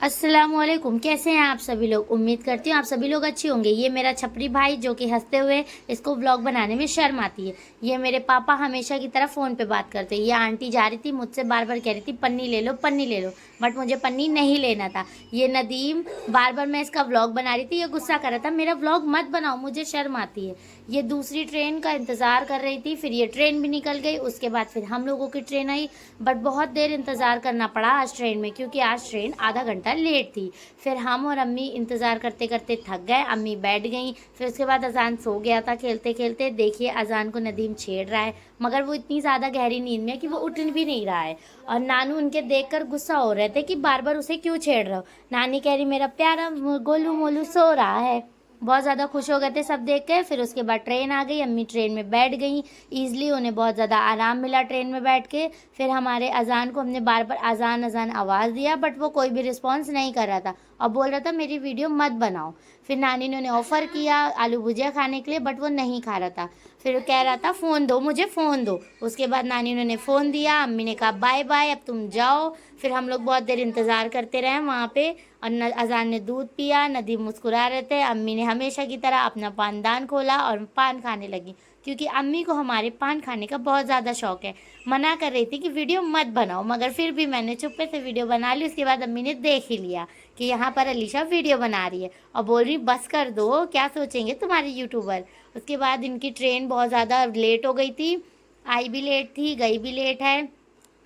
अस्सलामुअलैकुम। कैसे हैं आप सभी लोग? उम्मीद करती हूँ आप सभी लोग अच्छी होंगे। ये मेरा छपरी भाई जो कि हंसते हुए इसको व्लॉग बनाने में शर्म आती है। ये मेरे पापा हमेशा की तरह फ़ोन पे बात करते हैं। ये आंटी जा रही थी मुझसे बार बार कह रही थी पन्नी ले लो पन्नी ले लो, बट मुझे पन्नी नहीं लेना था। ये नदीम बार बार मैं इसका व्लॉग बना रही थी, ये गुस्सा कर रहा था मेरा व्लॉग मत बनाओ मुझे शर्म आती है। ये दूसरी ट्रेन का इंतज़ार कर रही थी, फिर ये ट्रेन भी निकल गई, उसके बाद फिर हम लोगों की ट्रेन आई। बट बहुत देर इंतज़ार करना पड़ा आज ट्रेन में, क्योंकि आज ट्रेन आधा घंटा लेट थी। फिर हम और अम्मी इंतज़ार करते करते थक गए, अम्मी बैठ गई। फिर उसके बाद अजान सो गया था खेलते खेलते। देखिए अजान को नदीम छेड़ रहा है, मगर वो इतनी ज़्यादा गहरी नींद में है कि वो उठ भी नहीं रहा है। और नानू उनके देखकर गुस्सा हो रहे थे कि बार बार उसे क्यों छेड़ रहे हो। नानी कह रही मेरा प्यारा गोलू मोलू सो रहा है। बहुत ज़्यादा खुश हो गए थे सब देख के। फिर उसके बाद ट्रेन आ गई, अम्मी ट्रेन में बैठ गई। ईज़िली उन्हें बहुत ज़्यादा आराम मिला ट्रेन में बैठ के। फिर हमारे अज़ान को हमने बार बार अज़ान अज़ान आवाज़ दिया, बट वो कोई भी रिस्पॉन्स नहीं कर रहा था और बोल रहा था मेरी वीडियो मत बनाओ। फिर नानी ने उन्हें ऑफ़र किया आलू भुजिया खाने के लिए, बट वो नहीं खा रहा था। फिर कह रहा था फ़ोन दो मुझे, फ़ोन दो। उसके बाद नानी ने उन्हें फ़ोन दिया, अम्मी ने कहा बाय बाय अब तुम जाओ। फिर हम लोग बहुत देर इंतज़ार करते रहे वहाँ पे। और अज़ान ने दूध पिया, नदीम मुस्कुरा रहे थे। अम्मी ने हमेशा की तरह अपना पानदान खोला और पान खाने लगी, क्योंकि अम्मी को हमारे पान खाने का बहुत ज़्यादा शौक है। मना कर रही थी कि वीडियो मत बनाओ, मगर फिर भी मैंने चुप्पे से वीडियो बना ली। उसके बाद अम्मी ने देख ही लिया कि यहाँ पर अलीशा वीडियो बना रही है और बोल रही बस कर दो, क्या सोचेंगे तुम्हारे यूट्यूबर। उसके बाद इनकी ट्रेन बहुत ज़्यादा लेट हो गई थी, आई भी लेट थी गई भी लेट है।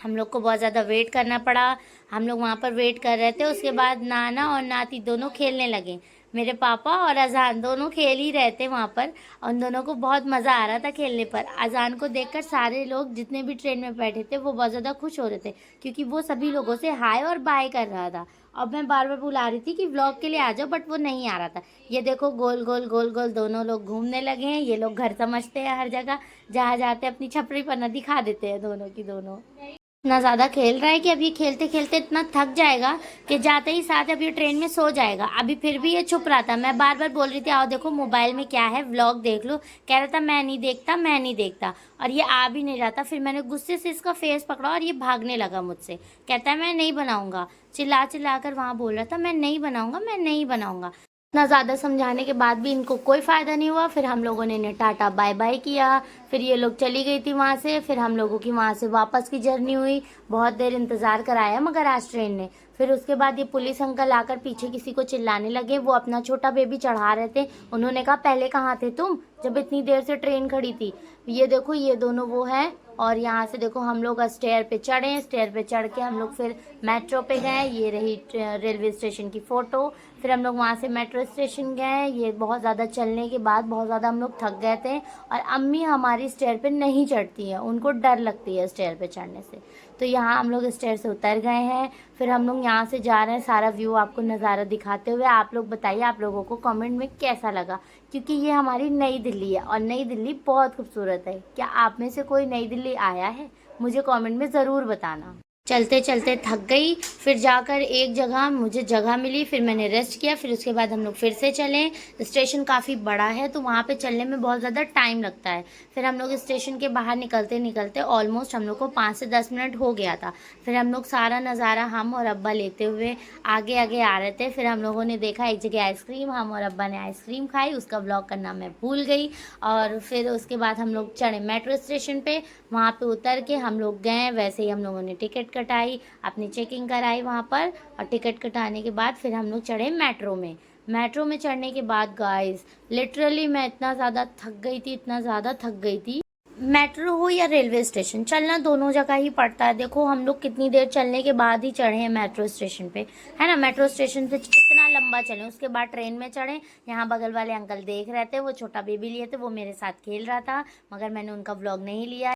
हम लोग को बहुत ज़्यादा वेट करना पड़ा। हम लोग वहाँ पर वेट कर रहे थे। उसके बाद नाना और नाती दोनों खेलने लगे। मेरे पापा और अजान दोनों खेल ही रहे थे वहाँ पर। उन दोनों को बहुत मज़ा आ रहा था खेलने पर। अजान को देखकर सारे लोग जितने भी ट्रेन में बैठे थे वो बहुत ज़्यादा खुश हो रहे थे, क्योंकि वो सभी लोगों से हाय और बाय कर रहा था। अब मैं बार बार बुला रही थी कि व्लॉग के लिए आ जाओ, बट वो नहीं आ रहा था। ये देखो गोल गोल गोल गोल दोनों लोग घूमने लगे हैं। ये लोग घर समझते हैं हर जगह, जहाँ जाते अपनी छपरी पन्ना दिखा देते हैं दोनों की दोनों। इतना ज़्यादा खेल रहा है कि अब ये खेलते खेलते इतना थक जाएगा कि जाते ही साथ अब ये ट्रेन में सो जाएगा। अभी फिर भी ये छुप रहा था, मैं बार बार बोल रही थी आओ देखो मोबाइल में क्या है, व्लॉग देख लो। कह रहा था मैं नहीं देखता मैं नहीं देखता, और ये आ भी नहीं रहा था। फिर मैंने गुस्से से इसका फेस पकड़ा और ये भागने लगा मुझसे। कहता है मैं नहीं बनाऊंगा, चिल्ला चिल्ला कर वहाँ बोल रहा था मैं नहीं बनाऊंगा मैं नहीं बनाऊंगा। इतना ज़्यादा समझाने के बाद भी इनको कोई फ़ायदा नहीं हुआ। फिर हम लोगों ने इन्हें टाटा बाय बाय किया। फिर ये लोग चली गई थी वहाँ से। फिर हम लोगों की वहाँ से वापस की जर्नी हुई। बहुत देर इंतज़ार कराया मगर आज ट्रेन ने। फिर उसके बाद ये पुलिस अंकल आकर पीछे किसी को चिल्लाने लगे। वो अपना छोटा बेबी चढ़ा रहे थे। उन्होंने कहा पहले कहाँ थे तुम जब इतनी देर से ट्रेन खड़ी थी। ये देखो ये दोनों वो हैं। और यहाँ से देखो हम लोग स्टेयर पे चढ़े, स्टेयर पे चढ़ के हम लोग फिर मेट्रो पे गए। ये रही रेलवे स्टेशन की फ़ोटो। फिर हम लोग वहाँ से मेट्रो स्टेशन गए। ये बहुत ज़्यादा चलने के बाद बहुत ज़्यादा हम लोग थक गए थे। और अम्मी हमारी स्टेयर पे नहीं चढ़ती हैं, उनको डर लगती है स्टेयर पे चढ़ने से। तो यहाँ हम लोग स्टेयर से उतर गए हैं। फिर हम लोग यहाँ से जा रहे हैं, सारा व्यू आपको नज़ारा दिखाते हुए। आप लोग बताइए आप लोगों को कमेंट में कैसा लगा, क्योंकि ये हमारी नई दिल्ली है और नई दिल्ली बहुत खूबसूरत है। क्या आप में से कोई नई दिल्ली आया है? मुझे कमेंट में ज़रूर बताना। चलते चलते थक गई। फिर जाकर एक जगह मुझे जगह मिली, फिर मैंने रेस्ट किया। फिर उसके बाद हम लोग फिर से चले। स्टेशन काफ़ी बड़ा है तो वहाँ पे चलने में बहुत ज़्यादा टाइम लगता है। फिर हम लोग स्टेशन के बाहर निकलते निकलते ऑलमोस्ट हम लोग को 5 से 10 मिनट हो गया था। फिर हम लोग सारा नज़ारा हम और अब्बा लेते हुए आगे आगे आ रहे थे। फिर हम लोगों ने देखा एक जगह आइसक्रीम, हम और अब्बा ने आइसक्रीम खाई। उसका ब्लॉग करना मैं भूल गई। और फिर उसके बाद हम लोग चढ़े मेट्रो स्टेशन पे। वहाँ पे उतर के हम लोग गए, वैसे ही हम लोगों ने टिकट कटाई, अपनी चेकिंग कराई वहाँ पर। और टिकट कटाने के बाद फिर हम लोग चढ़े मेट्रो में। मेट्रो में चढ़ने के बाद गाइस लिटरली मैं इतना ज़्यादा थक गई थी, इतना ज़्यादा थक गई थी। मेट्रो हो या रेलवे स्टेशन, चलना दोनों जगह ही पड़ता है। देखो हम लोग कितनी देर चलने के बाद ही चढ़े हैं मेट्रो स्टेशन पे, है ना। मेट्रो स्टेशन से कितना लंबा चले, उसके बाद ट्रेन में चढ़े। यहाँ बगल वाले अंकल देख रहे थे, वो छोटा बेबी लिए थे, वो मेरे साथ खेल रहा था, मगर मैंने उनका व्लॉग नहीं लिया।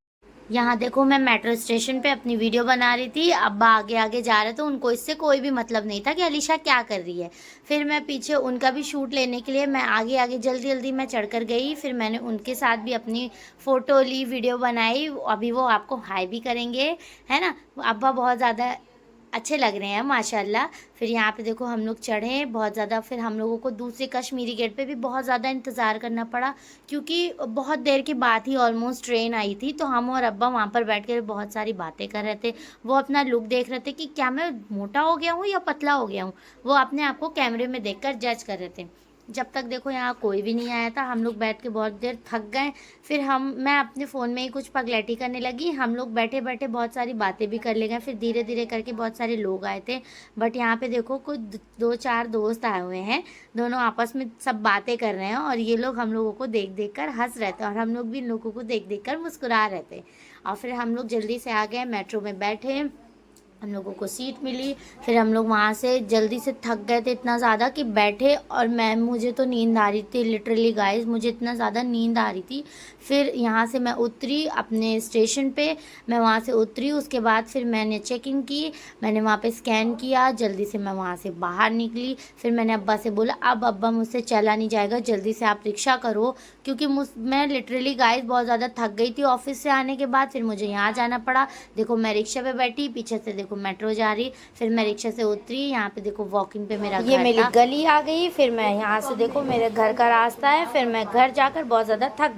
यहाँ देखो मैं मेट्रो स्टेशन पे अपनी वीडियो बना रही थी, अब्बा आगे आगे जा रहे थे, उनको इससे कोई भी मतलब नहीं था कि अलीशा क्या कर रही है। फिर मैं पीछे उनका भी शूट लेने के लिए मैं आगे आगे जल्दी जल्दी मैं चढ़कर गई। फिर मैंने उनके साथ भी अपनी फ़ोटो ली, वीडियो बनाई। अभी वो आपको हाय भी करेंगे, है ना। अब्बा बहुत ज़्यादा अच्छे लग रहे हैं माशाल्लाह। फिर यहाँ पे देखो हम लोग चढ़े बहुत ज़्यादा, फिर हम लोगों को दूसरे कश्मीरी गेट पे भी बहुत ज़्यादा इंतज़ार करना पड़ा, क्योंकि बहुत देर के बाद ही ऑलमोस्ट ट्रेन आई थी। तो हम और अब्बा वहाँ पर बैठ कर बहुत सारी बातें कर रहे थे। वो अपना लुक देख रहे थे कि क्या मैं मोटा हो गया हूँ या पतला हो गया हूँ, वो अपने आप को कैमरे में देख कर जज कर रहे थे। जब तक देखो यहाँ कोई भी नहीं आया था, हम लोग बैठ के बहुत देर थक गए। फिर मैं अपने फ़ोन में ही कुछ पगलैटी करने लगी। हम लोग बैठे बैठे बहुत सारी बातें भी कर ले गए। फिर धीरे धीरे करके बहुत सारे लोग आए थे। बट यहाँ पे देखो कुछ 2-4 दोस्त आए हुए हैं, दोनों आपस में सब बातें कर रहे हैं, और ये लोग हम लोगों को देख देख कर हंस रहे थे, और हम लोग भी इन लोगों को देख देख कर मुस्कुरा रहे थे। और फिर हम लोग जल्दी से आ गए, मेट्रो में बैठे, हम लोगों को सीट मिली। फिर हम लोग वहाँ से जल्दी से थक गए थे इतना ज़्यादा कि बैठे, और मुझे तो नींद आ रही थी लिटरली गाइस, मुझे इतना ज़्यादा नींद आ रही थी। फिर यहाँ से मैं उतरी अपने स्टेशन पे, मैं वहाँ से उतरी, उसके बाद फिर मैंने चेकिंग की, मैंने वहाँ पे स्कैन किया, जल्दी से मैं वहाँ से बाहर निकली। फिर मैंने अब्बा से बोला, अब अब्बा मुझसे चला नहीं जाएगा, जल्दी से आप रिक्शा करो, क्योंकि मैं लिटरली गाइस बहुत ज़्यादा थक गई थी ऑफिस से आने के बाद। फिर मुझे यहाँ जाना पड़ा। देखो मैं रिक्शा पे बैठी, पीछे से देखो मेट्रो जा रही। फिर मैं रिक्शा से उतरी, यहाँ पे देखो वॉकिंग पे मेरा ये मेरी गली आ गई। फिर मैं यहाँ से देखो मेरे घर का रास्ता है, फिर मैं घर जाकर बहुत ज़्यादा थक